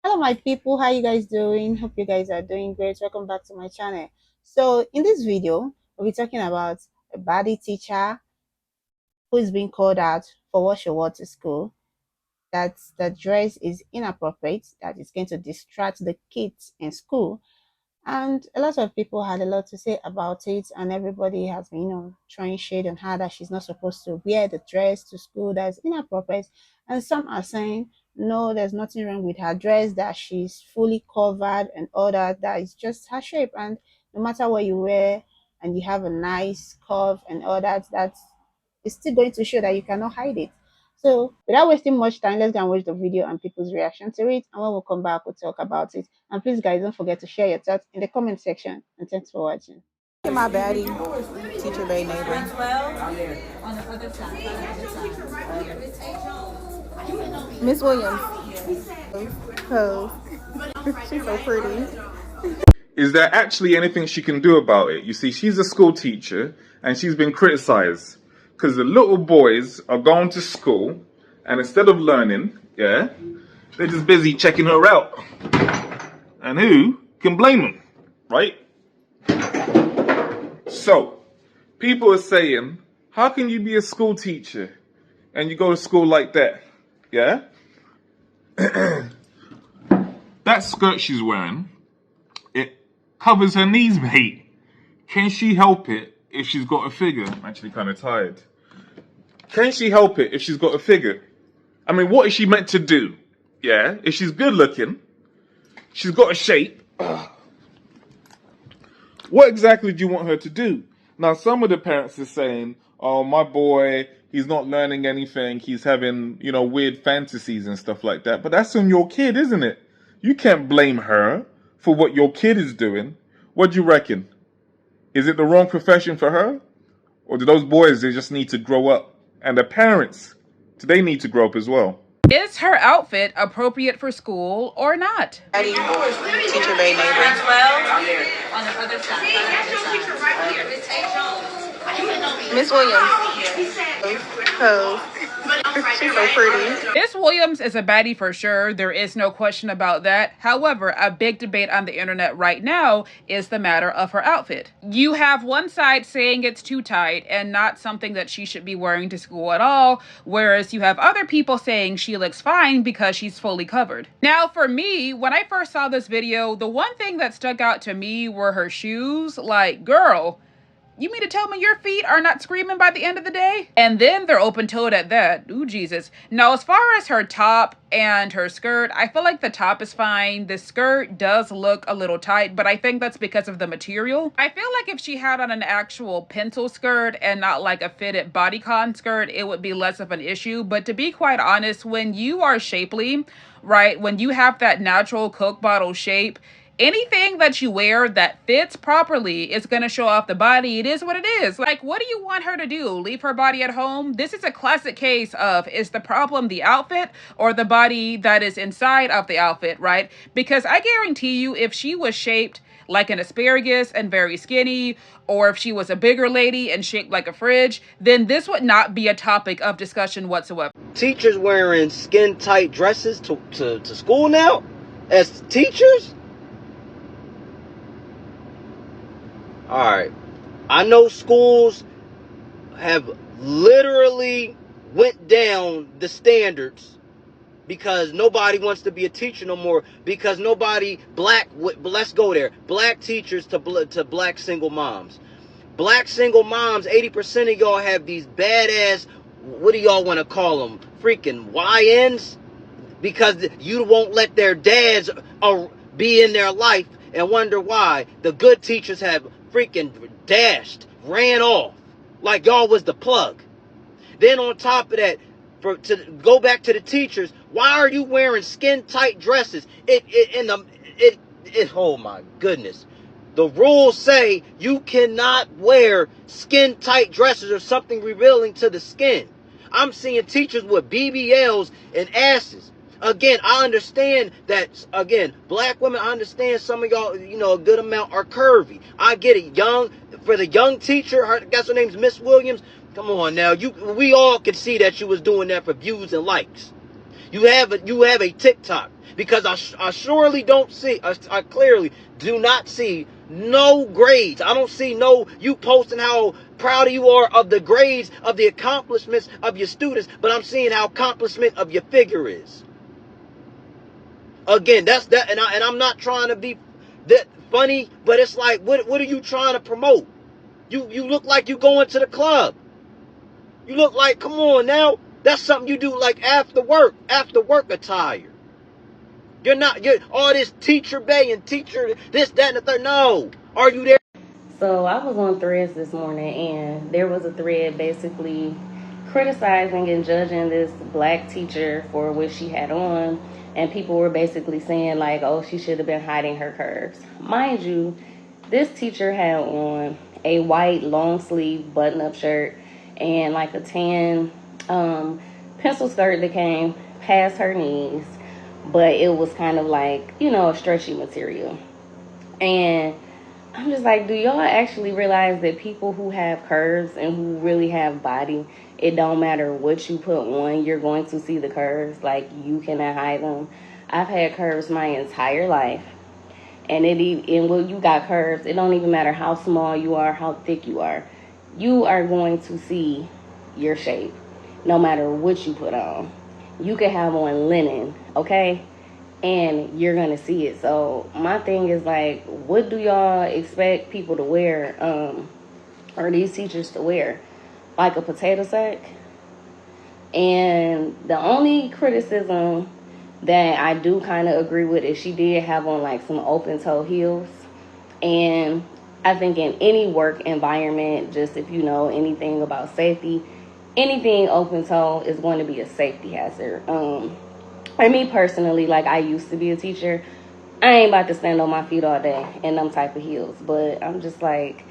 Hello my people, how you guys doing? Hope you guys are doing great. Welcome back to my channel. So in this video we'll be talking about a baddie teacher who is being called out for what she wore to school, that the dress is inappropriate, that is going to distract the kids in school. And a lot of people had a lot to say about it, and everybody has been, throwing shade on her that she's not supposed to wear the dress to school, that's inappropriate. And some are saying, no, there's nothing wrong with her dress, that she's fully covered and all that, that is just her shape. And no matter what you wear, and you have a nice curve and all that, that's it's still going to show that you cannot hide it. So without wasting much time, let's go and watch the video and people's reaction to it. And when we come back, we'll talk about it. And please, guys, don't forget to share your thoughts in the comment section. And thanks for watching. My baddie, teacher, baby neighbor. Miss Williams. Pose. She's so pretty. Is there actually anything she can do about it? You see, she's a school teacher and she's been criticized because the little boys are going to school and instead of learning, they're just busy checking her out. And who can blame them, right? So, people are saying, how can you be a school teacher and you go to school like that? Yeah? That skirt she's wearing, it covers her knees, mate. Can she help it if she's got a figure? I'm actually kind of tired. Can she help it if she's got a figure? I mean, what is she meant to do? Yeah? If she's good looking, she's got a shape. What exactly do you want her to do? Now, some of the parents are saying, oh, my boy, he's not learning anything. He's having, weird fantasies and stuff like that. But that's on your kid, isn't it? You can't blame her for what your kid is doing. What do you reckon? Is it the wrong profession for her? Or do those boys, they just need to grow up? And the parents, do they need to grow up as well? Is her outfit appropriate for school or not? Baddie, teacher, baby neighbor. On the other side. Miss Williams. Pose. She's so pretty. Miss Williams is a baddie for sure. There is no question about that. However, a big debate on the internet right now is the matter of her outfit. You have one side saying it's too tight and not something that she should be wearing to school at all, whereas you have other people saying she looks fine because she's fully covered. Now, for me, when I first saw this video, the one thing that stuck out to me were her shoes. Like, girl, you mean to tell me your feet are not screaming by the end of the day? And then they're open-toed at that. Ooh, Jesus. Now, as far as her top and her skirt, I feel like the top is fine. The skirt does look a little tight, but I think that's because of the material. I feel like if she had on an actual pencil skirt and not like a fitted bodycon skirt, it would be less of an issue. But to be quite honest, when you are shapely, right, when you have that natural Coke bottle shape, anything that you wear that fits properly is going to show off the body. It is what it is. Like, what do you want her to do? Leave her body at home? This is a classic case of, is the problem the outfit or the body that is inside of the outfit, right? Because I guarantee you, if she was shaped like an asparagus and very skinny, or if she was a bigger lady and shaped like a fridge, then this would not be a topic of discussion whatsoever. Teachers wearing skin-tight dresses to school now as teachers? All right, I know schools have literally went down the standards because nobody wants to be a teacher no more, because nobody let's go there, black teachers to black single moms. Black single moms, 80% of y'all have these badass, what do y'all want to call them, freaking YNs, because you won't let their dads be in their life and wonder why the good teachers have freaking ran off like y'all was the plug. Then on top of that, to go back to the teachers, why are you wearing skin tight dresses? Oh my goodness. The rules say you cannot wear skin tight dresses or something revealing to the skin. I'm seeing teachers with BBLs and asses. Again, I understand that, black women, I understand some of y'all, a good amount are curvy. I get it. For the young teacher, I guess her name's Miss Williams. Come on now. We all can see that she was doing that for views and likes. You have a TikTok. because I surely don't see, I clearly do not see no grades. I don't see no you posting how proud you are of the grades, of the accomplishments of your students, but I'm seeing how accomplishment of your figure is. Again, that's that, and I'm not trying to be that funny, but it's like, what are you trying to promote? You look like you going to the club. You look like, come on now, that's something you do like after work attire. You're all this teacher bay and teacher this, that, and the third. No. Are you there? So I was on Threads this morning, and there was a thread basically criticizing and judging this black teacher for what she had on, and people were basically saying like, oh, she should have been hiding her curves. Mind you, this teacher had on a white long sleeve button up shirt and like a tan pencil skirt that came past her knees, but it was kind of like, a stretchy material. And I'm just like, do y'all actually realize that people who have curves and who really have body, it don't matter what you put on, you're going to see the curves. Like, you cannot hide them. I've had curves my entire life. And when you got curves, it don't even matter how small you are, how thick you are. You are going to see your shape, no matter what you put on. You can have on linen, okay? And you're gonna see it. So my thing is like, what do y'all expect people to wear, or these teachers to wear? Like a potato sack? And the only criticism that I do kind of agree with is she did have on like some open toe heels. And I think in any work environment, just if you know anything about safety, anything open toe is going to be a safety hazard. For me personally, like, I used to be a teacher. I ain't about to stand on my feet all day in them type of heels. But I'm just like,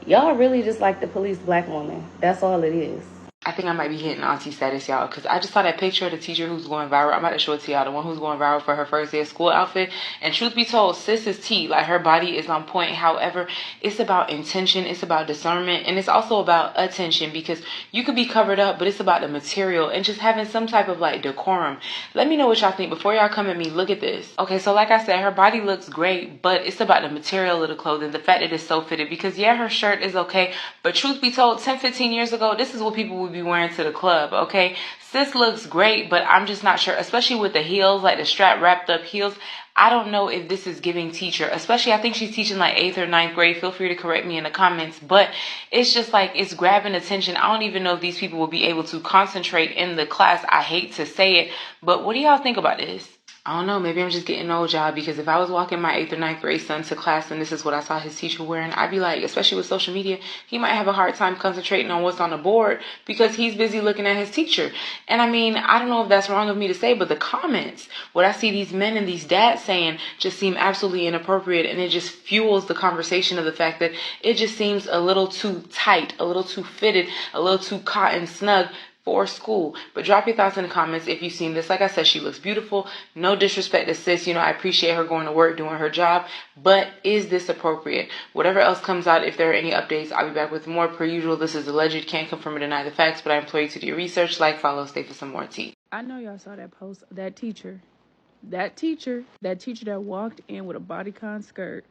y'all really just like the police black woman. That's all it is. I think I might be hitting auntie status, y'all, because I just saw that picture of the teacher who's going viral. I'm about to show it to y'all, the one who's going viral for her first day of school outfit. And truth be told, sis is T. Like, her body is on point. However, it's about intention, it's about discernment, and it's also about attention, because you could be covered up, but it's about the material and just having some type of like decorum. Let me know what y'all think before y'all come at me. Look at this. Okay, so like I said, her body looks great, but it's about the material of the clothing, the fact that it's so fitted. Because yeah, her shirt is okay, but truth be told, 10-15 years ago, this is what people would be wearing to the club. Okay, sis looks great, but I'm just not sure, especially with the heels, like the strap wrapped up heels. I don't know if this is giving teacher, especially I think she's teaching like 8th or 9th grade. Feel free to correct me in the comments, but it's just like, it's grabbing attention. I don't even know if these people will be able to concentrate in the class. I hate to say it, but what do y'all think about this? I don't know, maybe I'm just getting old, y'all, because if I was walking my 8th or 9th grade son to class and this is what I saw his teacher wearing, I'd be like, especially with social media, he might have a hard time concentrating on what's on the board because he's busy looking at his teacher. And I mean, I don't know if that's wrong of me to say, but the comments, what I see these men and these dads saying just seem absolutely inappropriate, and it just fuels the conversation of the fact that it just seems a little too tight, a little too fitted, a little too cotton snug for school. But drop your thoughts in the comments if you've seen this. Like I said, she looks beautiful. No disrespect to sis. I appreciate her going to work, doing her job. But is this appropriate? Whatever else comes out, if there are any updates, I'll be back with more. Per usual, this is alleged. Can't confirm or deny the facts, but I implore you to do your research. Like, follow, stay for some more tea. I know y'all saw that post. That teacher that walked in with a bodycon skirt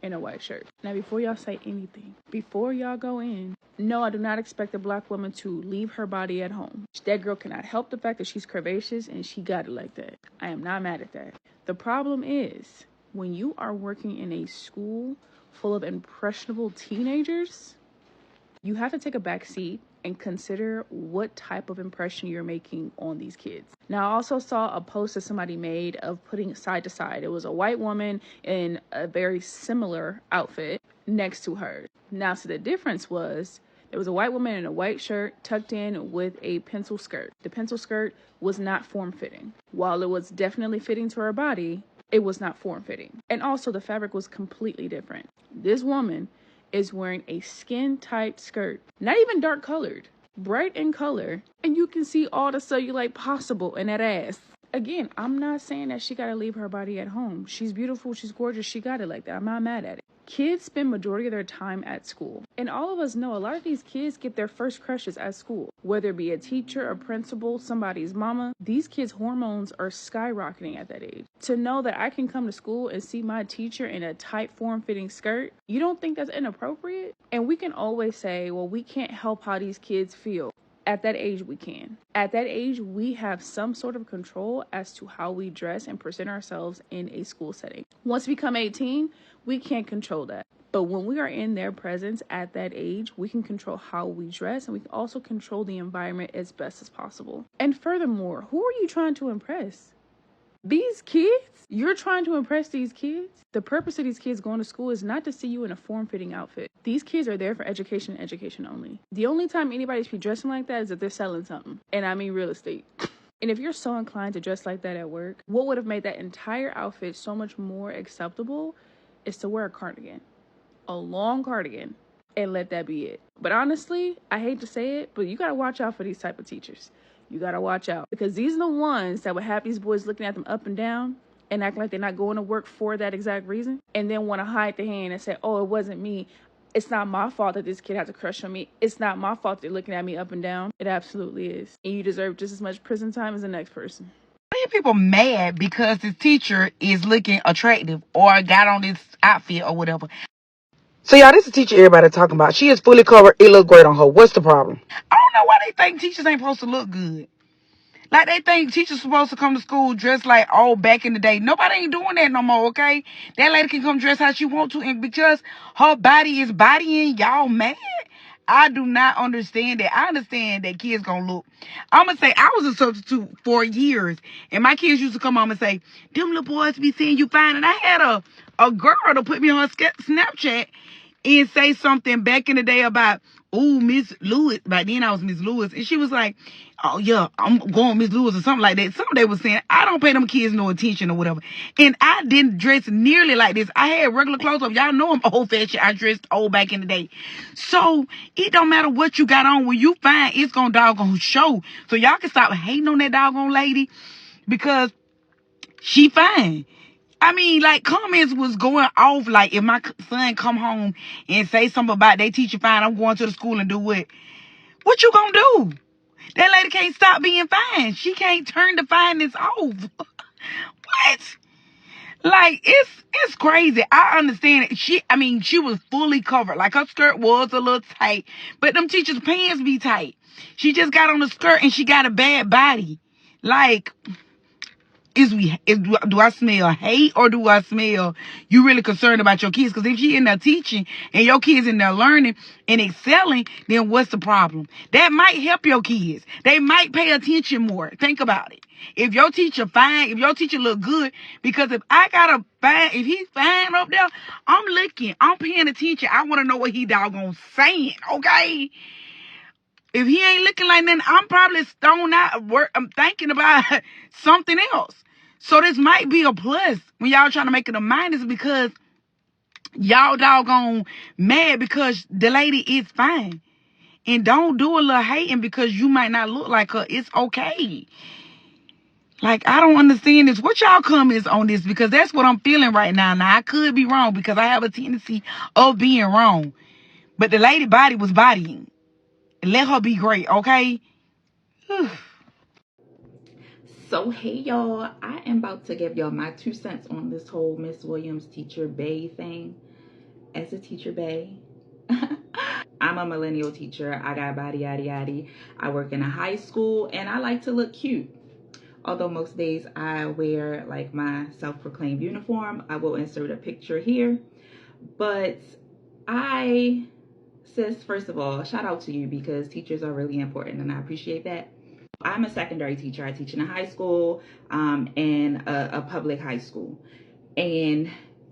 and a white shirt. Now, before y'all say anything, before y'all go in, no, I do not expect a black woman to leave her body at home. That girl cannot help the fact that she's curvaceous and she got it like that. I am not mad at that. The problem is, when you are working in a school full of impressionable teenagers, you have to take a back seat and consider what type of impression you're making on these kids. Now, I also saw a post that somebody made of putting side to side. It was a white woman in a very similar outfit next to her. Now, so the difference was, there was a white woman in a white shirt tucked in with a pencil skirt. The pencil skirt was not form-fitting. While it was definitely fitting to her body, it was not form-fitting. And also, the fabric was completely different. This woman is wearing a skin-tight skirt, not even dark colored, bright in color, and you can see all the cellulite possible in that ass. Again, I'm not saying that she gotta leave her body at home. She's beautiful, she's gorgeous, she got it like that. I'm not mad at it. Kids spend majority of their time at school. And all of us know a lot of these kids get their first crushes at school. Whether it be a teacher, a principal, somebody's mama, these kids' hormones are skyrocketing at that age. To know that I can come to school and see my teacher in a tight form-fitting skirt, you don't think that's inappropriate? And we can always say, well, we can't help how these kids feel. At that age, we can. At that age, we have some sort of control as to how we dress and present ourselves in a school setting. Once we become 18, we can't control that. But when we are in their presence at that age, we can control how we dress, and we can also control the environment as best as possible. And furthermore, who are you trying to impress? These kids? You're trying to impress these kids? The purpose of these kids going to school is not to see you in a form-fitting outfit. These kids are there for education and education only. The only time anybody should be dressing like that is if they're selling something. And I mean real estate. And if you're so inclined to dress like that at work, what would have made that entire outfit so much more acceptable is to wear a cardigan. A long cardigan. And let that be it. But honestly, I hate to say it, but you gotta watch out for these type of teachers. You gotta watch out. Because these are the ones that would have these boys looking at them up and down and act like they're not going to work for that exact reason. And then want to hide the hand and say, oh, it wasn't me. It's not my fault that this kid has a crush on me. It's not my fault they're looking at me up and down. It absolutely is. And you deserve just as much prison time as the next person. Why are people mad because this teacher is looking attractive or got on this outfit or whatever? So y'all, this is the teacher everybody talking about. She is fully covered. It look great on her. What's the problem? I don't know why they think teachers ain't supposed to look good. Like they think teachers supposed to come to school dressed like back in the day. Nobody ain't doing that no more, okay? That lady can come dress how she want to, and because her body is bodying, y'all mad? I do not understand that. I understand that kids gonna look. I'm gonna say I was a substitute for years, and my kids used to come home and say, "Them little boys be saying you fine." And I had a girl to put me on her Snapchat and say something back in the day about, oh, Miss Lewis. Back then I was Miss Lewis, and she was like, oh yeah, I'm going Miss Lewis or something like that. Something they was saying, I don't pay them kids no attention or whatever. And I didn't dress nearly like this. I had regular clothes on. Y'all know I'm old fashioned. I dressed old back in the day. So it don't matter what you got on. When you find, it's gonna doggone show. So y'all can stop hating on that doggone lady because she fine. I mean, like, comments was going off, like, if my son come home and say something about they teacher fine, I'm going to the school and do what? What you gonna do? That lady can't stop being fine. She can't turn the fineness off. What? Like, it's crazy. I understand it. She was fully covered. Like, her skirt was a little tight, but them teachers' pants be tight. She just got on the skirt and she got a bad body. Like, do I smell hate or do I smell you really concerned about your kids? Because if you in there teaching and your kids in there learning and excelling, then what's the problem? That might help your kids. They might pay attention more. Think about it. If your teacher fine, if your teacher look good, because if he's fine up there, I'm looking, I'm paying attention. I want to know what he doggone saying, okay? If he ain't looking like nothing, I'm probably stoned out of work. I'm thinking about something else. So this might be a plus when y'all trying to make it a minus because y'all doggone mad because the lady is fine. And don't do a little hating because you might not look like her. It's okay. Like, I don't understand this. What y'all comments on this? Because that's what I'm feeling right now. Now, I could be wrong because I have a tendency of being wrong. But the lady body was bodying. Let her be great, okay? So hey y'all, I am about to give y'all my 2 cents on this whole Miss Williams teacher bae thing. As a teacher bae, I'm a millennial teacher. I got body yaddy yaddy. I work in a high school and I like to look cute. Although most days I wear like my self-proclaimed uniform. I will insert a picture here. But sis, first of all, shout out to you because teachers are really important and I appreciate that. I'm a secondary teacher. I teach in a high school and a public high school. And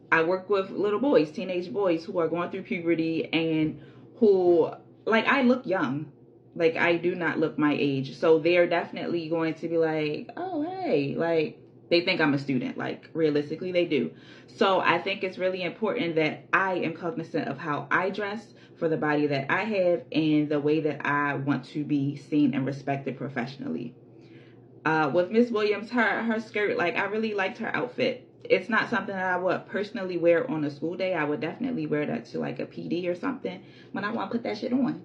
I work with little boys, teenage boys who are going through puberty and who, like, I look young. Like, I do not look my age. So they're definitely going to be like, oh, hey, like, they think I'm a student. Like, realistically, they do. So I think it's really important that I am cognizant of how I dress for the body that I have and the way that I want to be seen and respected professionally. With Miss Williams, her skirt, like, I really liked her outfit. It's not something that I would personally wear on a school day. I would definitely wear that to like a PD or something when I want to put that shit on.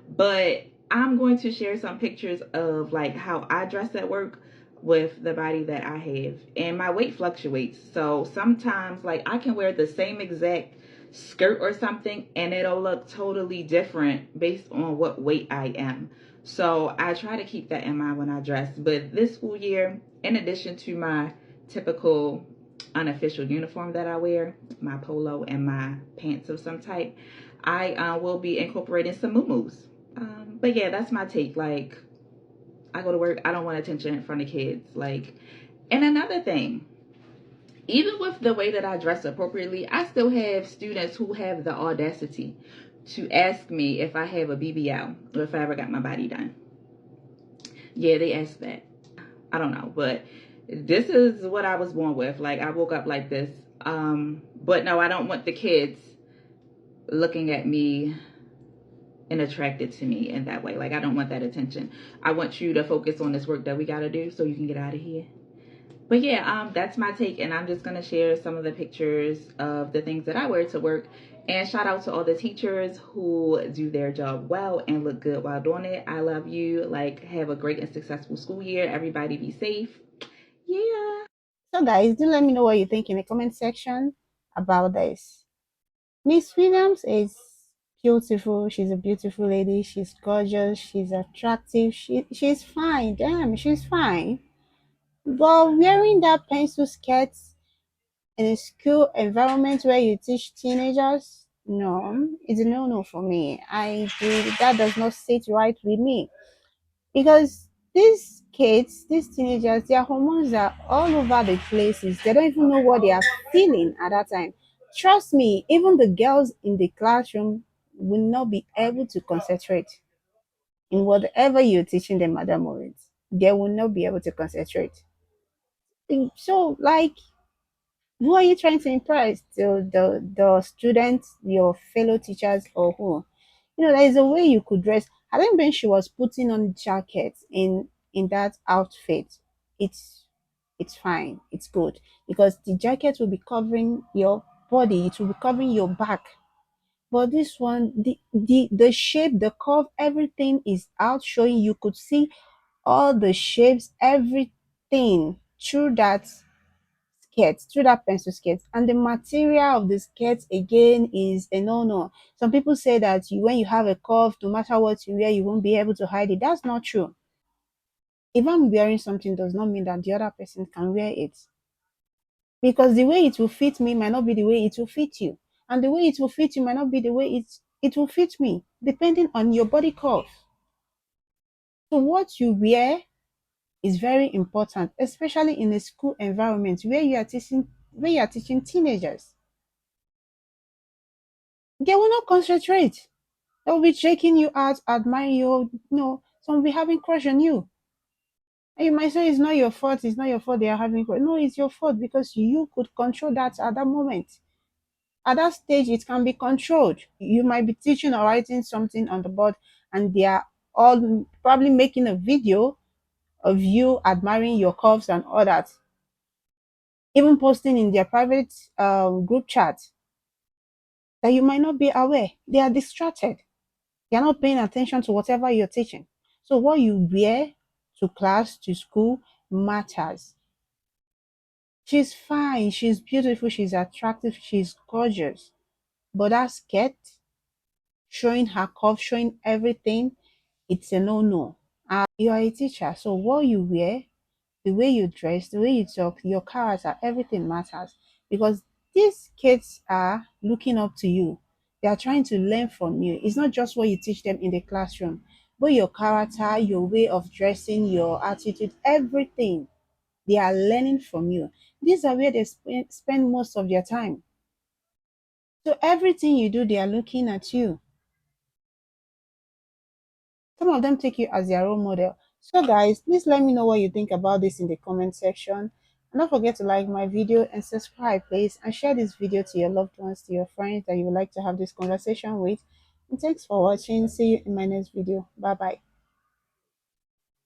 But I'm going to share some pictures of like how I dress at work with the body that I have. And my weight fluctuates. So sometimes like I can wear the same exact skirt or something and it'll look totally different based on what weight I am. So I try to keep that in mind when I dress. But this school year, in addition to my typical unofficial uniform that I wear, my polo and my pants of some type, I will be incorporating some moo-moos. But yeah, that's my take. Like, I go to work, I don't want attention in front of kids. Like, and another thing, even with the way that I dress appropriately, I still have students who have the audacity to ask me if I have a BBL or if I ever got my body done. Yeah, they ask that. I don't know, but this is what I was born with. Like, I woke up like this. But no, I don't want the kids looking at me and attracted to me in that way. Like, I don't want that attention. I want you to focus on this work that we got to do so you can get out of here. But yeah, that's my take, and I'm just gonna share some of the pictures of the things that I wear to work. And shout out to all the teachers who do their job well and look good while doing it. I love you. Like, have a great and successful school year. Everybody be safe. Yeah. So guys, do let me know what you think in the comment section about this. Miss Williams is beautiful. She's a beautiful lady. She's gorgeous. She's attractive. She's fine. Damn, she's fine. But wearing that pencil skirt in a school environment where you teach teenagers, no, it's a no-no for me. That does not sit right with me because these kids, these teenagers, their hormones are all over the places. They don't even know what they are feeling at that time. Trust me, even the girls in the classroom will not be able to concentrate in whatever you're teaching them at that moment. They will not be able to concentrate. So, like, who are you trying to impress? The students, your fellow teachers, or who? There is a way you could dress. I think when she was putting on jackets in that outfit, it's it's fine, it's good because the jacket will be covering your body, it will be covering your back. But this one, the shape, the curve, everything is out showing. You could see all the shapes, everything through that skirt, through that pencil skirt. And the material of the skirt again is a no-no. Some people say that when you have a curve, no matter what you wear, you won't be able to hide it. That's not true. If I'm wearing something does not mean that the other person can wear it. Because the way it will fit me might not be the way it will fit you. And the way it will fit you might not be the way it will fit me, depending on your body curve. So what you wear is very important, especially in a school environment where you are teaching teenagers. They will not concentrate. They'll be checking you out, admiring you. Some will be having crush on you. And you might say it's not your fault. It's not your fault they are having crush. No, it's your fault because you could control that at that moment. At that stage, it can be controlled. You might be teaching or writing something on the board, and they are all probably making a video of you admiring your curves and all that, even posting in their private group chat that you might not be aware. They are distracted. They are not paying attention to whatever you're teaching. So what you wear to class, to school matters. She's fine, she's beautiful, she's attractive, she's gorgeous. But that skirt, showing her curve, showing everything, it's a no-no. You are a teacher, so what you wear, the way you dress, the way you talk, your character, everything matters because these kids are looking up to you. They are trying to learn from you. It's not just what you teach them in the classroom, but your character, your way of dressing, your attitude, everything. They are learning from you. These are where they spend most of their time. So everything you do, they are looking at you. Some of them take you as their role model. So guys, please let me know what you think about this in the comment section. And don't forget to like my video and subscribe, please. And share this video to your loved ones, to your friends that you would like to have this conversation with. And thanks for watching. See you in my next video. Bye bye.